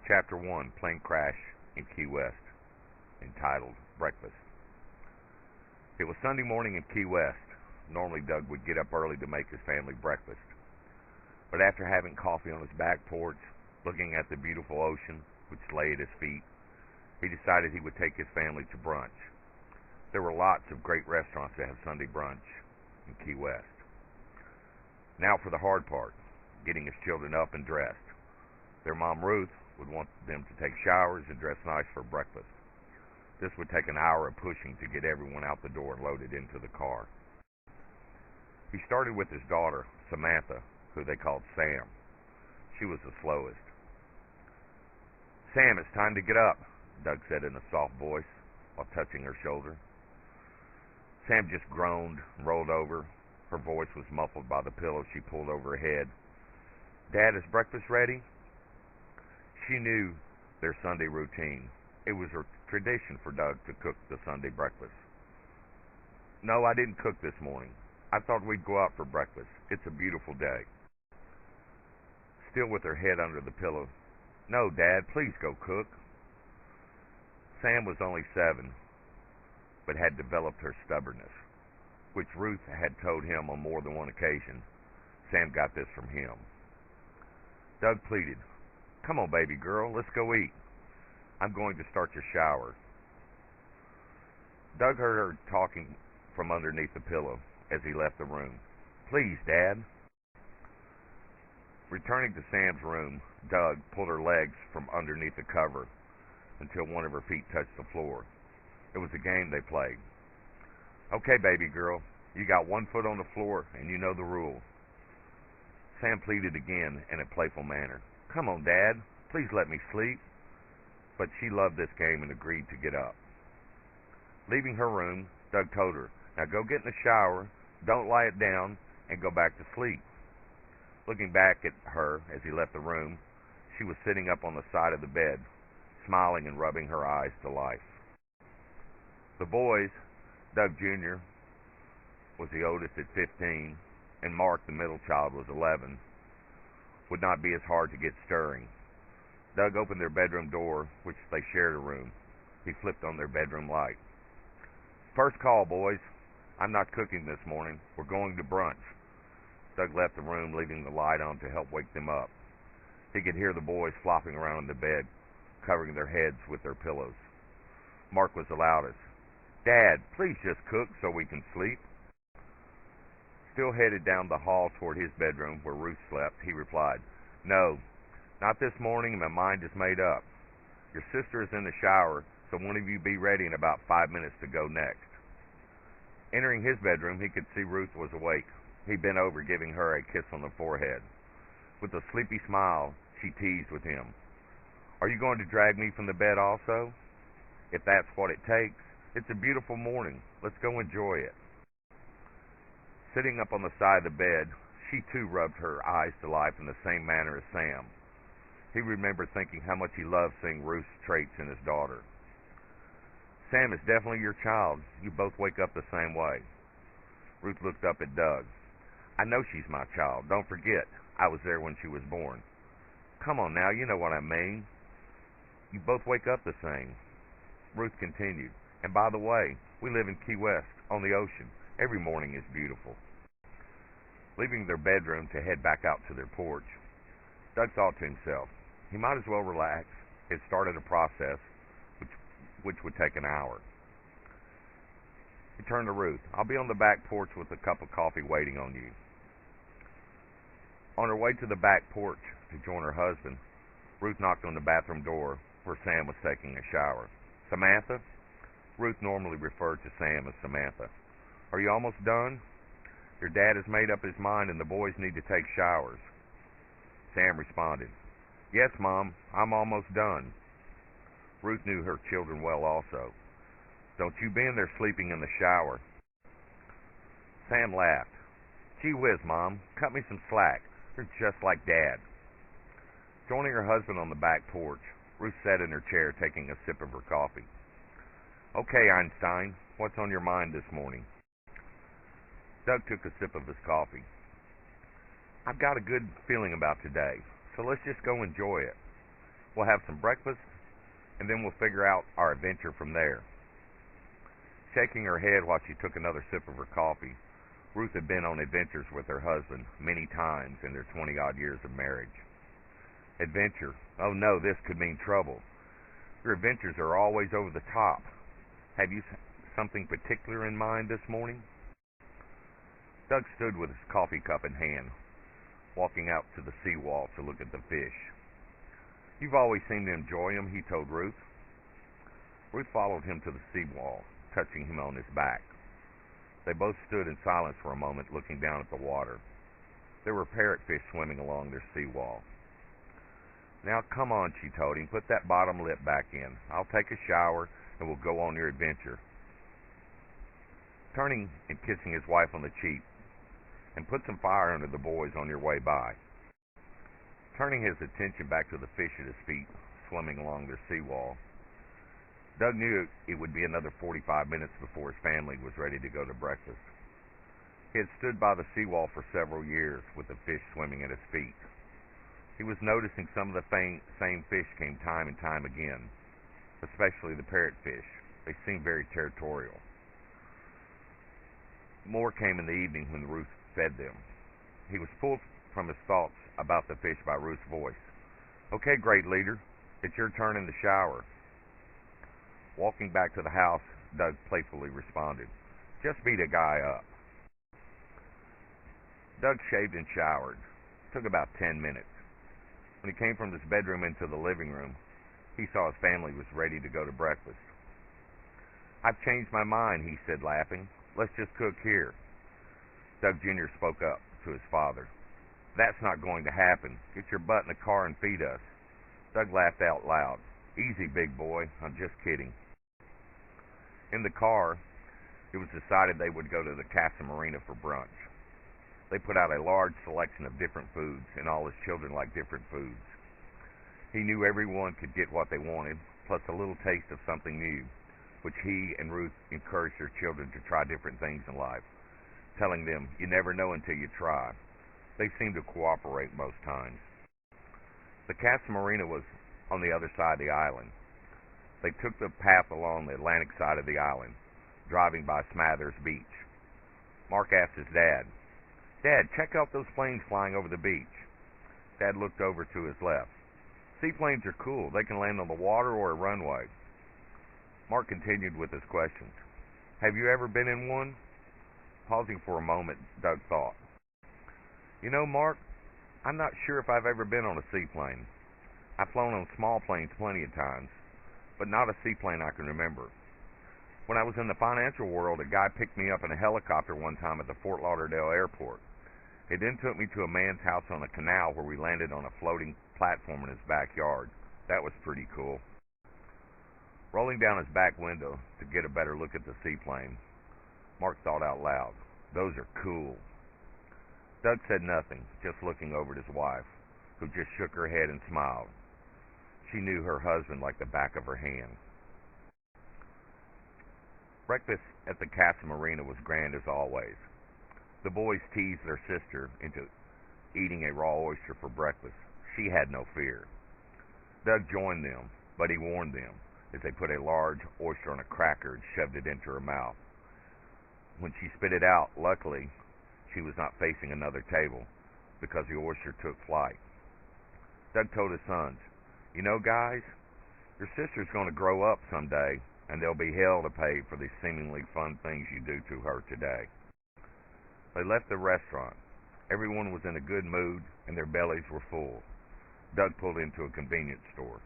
Chapter 1, Plane Crash in Key West, entitled Breakfast. It was Sunday morning in Key West. Normally Doug would get up early to make his family breakfast. But after having coffee on his back porch, looking at the beautiful ocean which lay at his feet, he decided he would take his family to brunch. There were lots of great restaurants that have Sunday brunch in Key West. Now for the hard part, getting his children up and dressed. Their mom, Ruth, would want them to take showers and dress nice for breakfast. This would take an hour of pushing to get everyone out the door and loaded into the car. He started with his daughter, Samantha, who they called Sam. She was the slowest. "Sam, it's time to get up," Doug said in a soft voice while touching her shoulder. Sam just groaned and rolled over. Her voice was muffled by the pillow she pulled over her head. "Dad, is breakfast ready?" She knew their Sunday routine. It was a tradition for Doug to cook the Sunday breakfast. "No, I didn't cook this morning. I thought we'd go out for breakfast. It's a beautiful day." Still with her head under the pillow, "No, Dad, please go cook." Sam was only 7, but had developed her stubbornness, which Ruth had told him on more than one occasion. Sam got this from him. Doug pleaded, "Come on, baby girl, let's go eat. I'm going to start your shower." Doug heard her talking from underneath the pillow as he left the room. "Please, Dad." Returning to Sam's room, Doug pulled her legs from underneath the cover until one of her feet touched the floor. It was a game they played. "Okay, baby girl, you got one foot on the floor and you know the rules." Sam pleaded again in a playful manner. "Come on, Dad, please let me sleep." But she loved this game and agreed to get up. Leaving her room, Doug told her, "Now go get in the shower, don't lie it down, and go back to sleep." Looking back at her as he left the room, she was sitting up on the side of the bed, smiling and rubbing her eyes to life. The boys, Doug Jr. was the oldest at 15, and Mark, the middle child, was 11, would not be as hard to get stirring. Doug opened their bedroom door, which they shared a room. He flipped on their bedroom light. "First call, boys. I'm not cooking this morning. We're going to brunch." Doug left the room, leaving the light on to help wake them up. He could hear the boys flopping around in the bed, covering their heads with their pillows. Mark was the loudest. "Dad, please just cook so we can sleep." Still headed down the hall toward his bedroom where Ruth slept, he replied, "No, not this morning, and my mind is made up. Your sister is in the shower, so one of you be ready in about 5 minutes to go next." Entering his bedroom, he could see Ruth was awake. He bent over, giving her a kiss on the forehead. With a sleepy smile, she teased with him, "Are you going to drag me from the bed also?" "If that's what it takes. It's a beautiful morning. Let's go enjoy it." Sitting up on the side of the bed, she too rubbed her eyes to life in the same manner as Sam. He remembered thinking how much he loved seeing Ruth's traits in his daughter. "Sam is definitely your child. You both wake up the same way." Ruth looked up at Doug. "I know she's my child. Don't forget, I was there when she was born." "Come on now, you know what I mean. You both wake up the same." Ruth continued, "And by the way, we live in Key West, on the ocean. Every morning is beautiful." Leaving their bedroom to head back out to their porch, Doug thought to himself, he might as well relax. He had started a process which would take an hour. He turned to Ruth. "I'll be on the back porch with a cup of coffee waiting on you." On her way to the back porch to join her husband, Ruth knocked on the bathroom door where Sam was taking a shower. "Samantha?" Ruth normally referred to Sam as Samantha. "Are you almost done? Your dad has made up his mind and the boys need to take showers." Sam responded, "Yes, Mom, I'm almost done." Ruth knew her children well also. "Don't you be in there sleeping in the shower." Sam laughed. "Gee whiz, Mom, cut me some slack. You're just like Dad." Joining her husband on the back porch, Ruth sat in her chair taking a sip of her coffee. "Okay, Einstein, what's on your mind this morning?" Doug took a sip of his coffee. "I've got a good feeling about today, so let's just go enjoy it. We'll have some breakfast, and then we'll figure out our adventure from there." Shaking her head while she took another sip of her coffee, Ruth had been on adventures with her husband many times in their 20-odd years of marriage. Adventure? Oh no, this could mean trouble. Your adventures are always over the top. Have you something particular in mind this morning? Doug stood with his coffee cup in hand, walking out to the seawall to look at the fish. "You've always seemed to enjoy them," he told Ruth. Ruth followed him to the seawall, touching him on his back. They both stood in silence for a moment, looking down at the water. There were parrotfish swimming along their seawall. "Now, come on," she told him. "Put that bottom lip back in. I'll take a shower, and we'll go on your adventure." Turning and kissing his wife on the cheek, "And put some fire under the boys on your way by." Turning his attention back to the fish at his feet, swimming along their seawall, Doug knew it would be another 45 minutes before his family was ready to go to breakfast. He had stood by the seawall for several years with the fish swimming at his feet. He was noticing some of the same fish came time and time again, especially the parrotfish. They seemed very territorial. More came in the evening when Ruth fed them. He was pulled from his thoughts about the fish by Ruth's voice. "Okay, great leader, it's your turn in the shower." Walking back to the house, Doug playfully responded, "Just beat a guy up." Doug shaved and showered. It took about 10 minutes. When he came from his bedroom into the living room, he saw his family was ready to go to breakfast. "I've changed my mind," he said, laughing. "Let's just cook here." Doug Jr. spoke up to his father. "That's not going to happen. Get your butt in the car and feed us." Doug laughed out loud. "Easy, big boy. I'm just kidding." In the car, it was decided they would go to the Casa Marina for brunch. They put out a large selection of different foods, and all his children liked different foods. He knew everyone could get what they wanted, plus a little taste of something new, which he and Ruth encouraged their children to try different things in life, telling them, "You never know until you try." They seemed to cooperate most times. The Casa Marina was on the other side of the island. They took the path along the Atlantic side of the island, driving by Smathers Beach. Mark asked his dad, "Dad, check out those planes flying over the beach." Dad looked over to his left. "Seaplanes are cool. They can land on the water or a runway." Mark continued with his questions. "Have you ever been in one?" Pausing for a moment, Doug thought. "You know, Mark, I'm not sure if I've ever been on a seaplane. I've flown on small planes plenty of times, but not a seaplane I can remember. When I was in the financial world, a guy picked me up in a helicopter one time at the Fort Lauderdale airport. He then took me to a man's house on a canal where we landed on a floating platform in his backyard. That was pretty cool." Rolling down his back window to get a better look at the seaplane, Mark thought out loud, "Those are cool." Doug said nothing, just looking over at his wife, who just shook her head and smiled. She knew her husband like the back of her hand. Breakfast at the Casa Marina was grand as always. The boys teased their sister into eating a raw oyster for breakfast. She had no fear. Doug joined them, but he warned them as they put a large oyster on a cracker and shoved it into her mouth. When she spit it out, luckily, she was not facing another table because the oyster took flight. Doug told his sons, "You know, guys, your sister's going to grow up someday, and there'll be hell to pay for the seemingly fun things you do to her today." They left the restaurant. Everyone was in a good mood, and their bellies were full. Doug pulled into a convenience store.